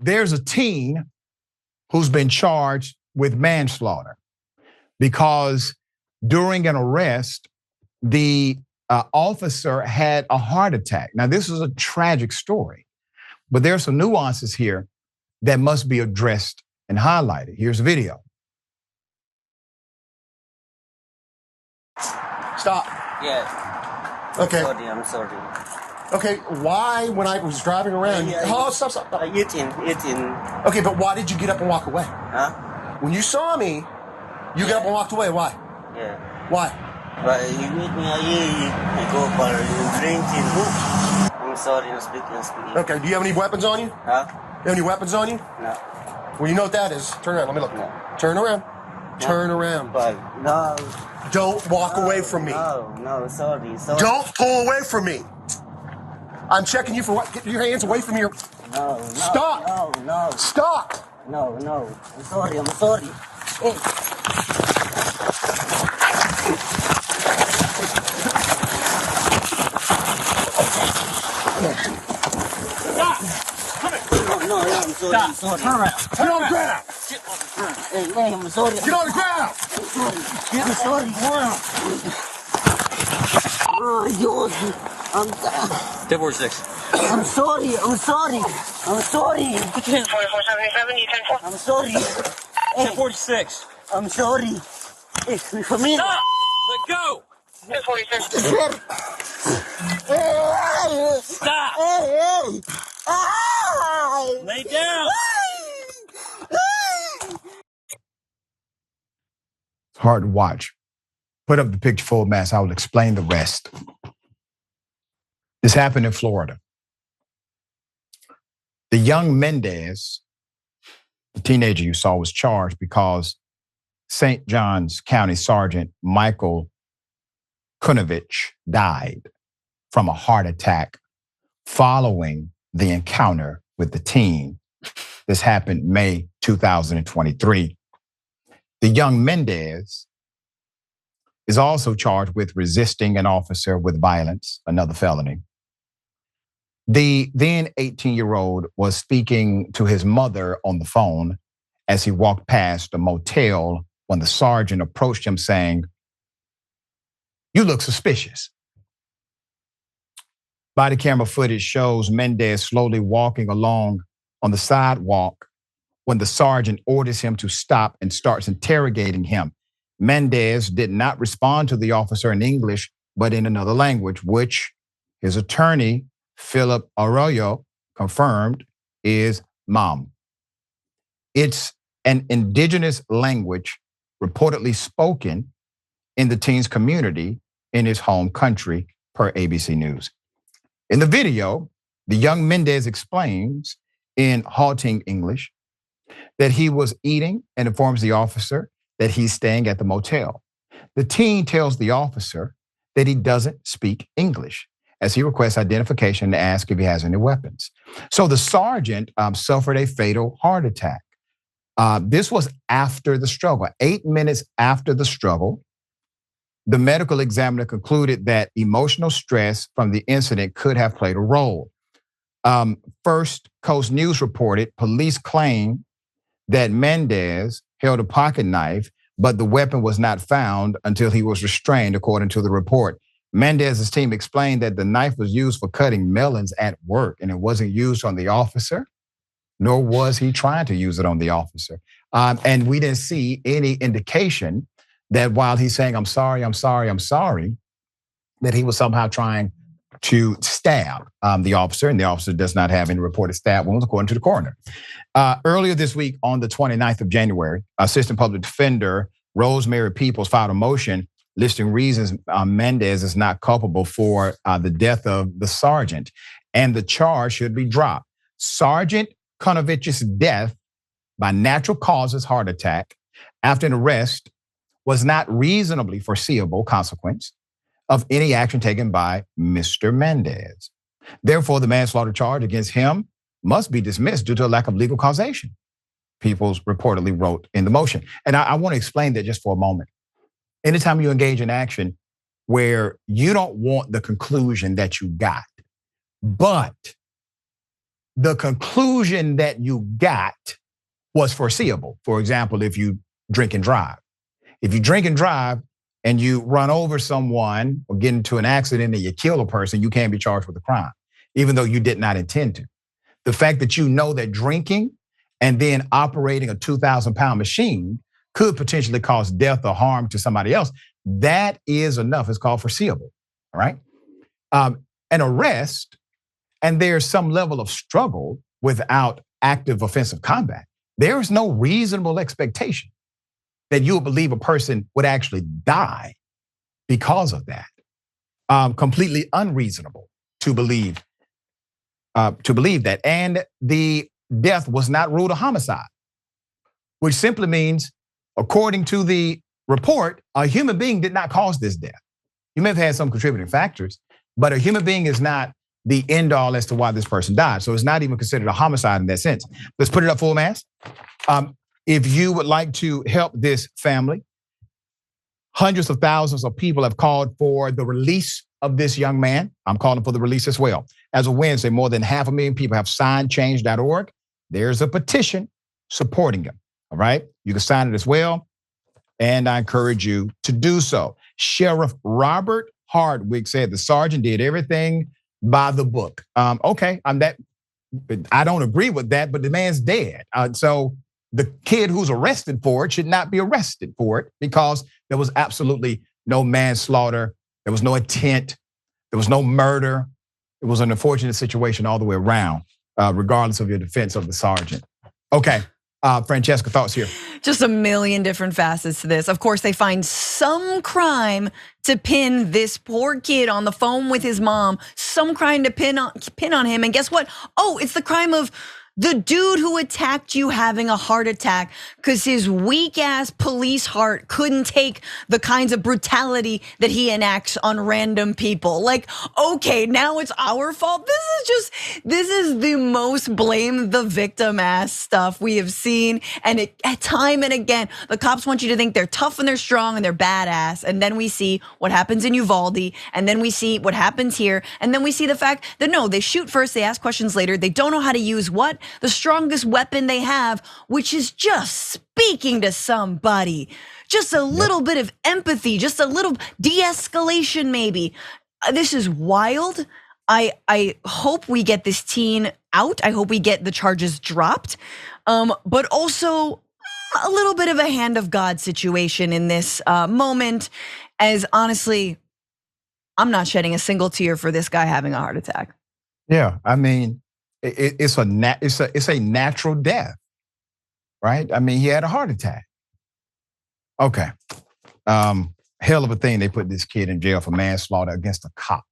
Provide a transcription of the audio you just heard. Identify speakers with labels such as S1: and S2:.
S1: There's a teen who's been charged with manslaughter because during an arrest, the officer had a heart attack. Now, this is a tragic story, but there are some nuances here that must be addressed and highlighted. Here's a video.
S2: Stop.
S3: Yeah.
S2: Okay.
S3: I'm sorry.
S2: Okay, why, when I was driving around, stop.
S3: Eating.
S2: Okay, but why did you get up and walk away?
S3: Huh?
S2: When you saw me, you got up and walked away. Why?
S3: Yeah.
S2: Why?
S3: But you meet me, I go for drinking. I'm sorry, I'm speaking.
S2: Okay, do you have any weapons on you?
S3: Huh?
S2: You have any weapons on you?
S3: No.
S2: Well, you know what that is. Turn around, let me look.
S3: No.
S2: Turn around.
S3: No.
S2: Turn around.
S3: But no.
S2: Don't walk away from me.
S3: No, sorry.
S2: Don't pull away from me. I'm checking you for what? Get your hands away from your...
S3: No.
S2: Stop.
S3: No.
S2: Stop.
S3: No. I'm sorry. Hey. No, I'm sorry.
S2: Stop.
S3: I'm sorry.
S2: Turn around. Get on the ground.
S3: Hey, I'm sorry.
S2: Get on the ground.
S3: I'm sorry. Oh, Dios. I'm
S4: 1046.
S3: I'm sorry.
S4: Put your hands.
S5: 4477, you 10-4.
S3: I'm sorry.
S4: 1046.
S3: I'm sorry. Hey, familia.
S4: Stop! Let go!
S5: 1046.
S4: Stop! Lay down!
S1: It's hard to watch. Put up the picture full mass. I will explain the rest. This happened in Florida. The young Mendez, the teenager you saw, was charged because St. John's County Sgt. Michael Kunovich died from a heart attack following the encounter with the teen. This happened May 2023. The young Mendez is also charged with resisting an officer with violence, another felony. The then 18-year-old was speaking to his mother on the phone as he walked past a motel when the sergeant approached him saying, "You look suspicious." Body camera footage shows Mendez slowly walking along on the sidewalk when the sergeant orders him to stop and starts interrogating him. Mendez did not respond to the officer in English, but in another language, which his attorney, Philip Arroyo, confirmed is Mom. It's an indigenous language reportedly spoken in the teen's community in his home country, per ABC News. In the video, the young Mendez explains in halting English that he was eating and informs the officer that he's staying at the motel. The teen tells the officer that he doesn't speak English as he requests identification and asks if he has any weapons. So the sergeant suffered a fatal heart attack. This was after the struggle. 8 minutes after the struggle, the medical examiner concluded that emotional stress from the incident could have played a role. First Coast News reported police claimed that Mendez held a pocket knife, but the weapon was not found until he was restrained, according to the report. Mendez's team explained that the knife was used for cutting melons at work, and it wasn't used on the officer, nor was he trying to use it on the officer. And we didn't see any indication that while he's saying, I'm sorry, that he was somehow trying to stab the officer, and the officer does not have any reported stab wounds, according to the coroner. Earlier this week, on the 29th of January, Assistant Public Defender Rosemary Peoples filed a motion listing reasons Mendez is not culpable for the death of the sergeant, and the charge should be dropped. Sergeant Kunovich's death by natural causes, heart attack, after an arrest was not reasonably foreseeable consequence of any action taken by Mr. Mendez. Therefore, the manslaughter charge against him must be dismissed due to a lack of legal causation, Peoples reportedly wrote in the motion. And I want to explain that just for a moment. Anytime you engage in action where you don't want the conclusion that you got, but the conclusion that you got was foreseeable. For example, if you drink and drive. If you drink and drive and you run over someone or get into an accident and you kill a person, you can't be charged with a crime, even though you did not intend to. The fact that you know that drinking and then operating a 2,000-pound machine could potentially cause death or harm to somebody else, that is enough. It's called foreseeable, all right? An arrest, and there's some level of struggle without active offensive combat. There is no reasonable expectation that you would believe a person would actually die because of that. Completely unreasonable to believe that. And the death was not ruled a homicide, which simply means, according to the report, a human being did not cause this death. You may have had some contributing factors, but a human being is not the end all as to why this person died. So it's not even considered a homicide in that sense. Let's put it up full mass. If you would like to help this family, hundreds of thousands of people have called for the release of this young man. I'm calling for the release as well. As of Wednesday, more than 500,000 people have signed change.org. There's a petition supporting him, all right? You can sign it as well, and I encourage you to do so. Sheriff Robert Hardwick said the sergeant did everything by the book. Okay, I don't agree with that, but the man's dead. So the kid who's arrested for it should not be arrested for it because there was absolutely no manslaughter. There was no intent. There was no murder. It was an unfortunate situation all the way around, regardless of your defense of the sergeant. Okay, Francesca, thoughts here?
S6: Just a million different facets to this. Of course, they find some crime to pin this poor kid on the phone with his mom, some crime to pin on him. And guess what? Oh, it's the crime of the dude who attacked you having a heart attack because his weak ass police heart couldn't take the kinds of brutality that he enacts on random people. Like, okay, now it's our fault. This is the most blame the victim ass stuff we have seen. And at time and again, the cops want you to think they're tough and they're strong and they're badass. And then we see what happens in Uvalde. And then we see what happens here. And then we see the fact that no, they shoot first, they ask questions later. They don't know how to use what? The strongest weapon they have, which is just speaking to somebody. Just a little bit of empathy, just a little de-escalation maybe. This is wild. I hope we get this teen out. I hope we get the charges dropped. But also a little bit of a hand of God situation in this moment, as honestly, I'm not shedding a single tear for this guy having a heart attack.
S1: Yeah, I mean, it's a natural death, right? I mean, he had a heart attack. Okay, hell of a thing they put this kid in jail for manslaughter against a cop.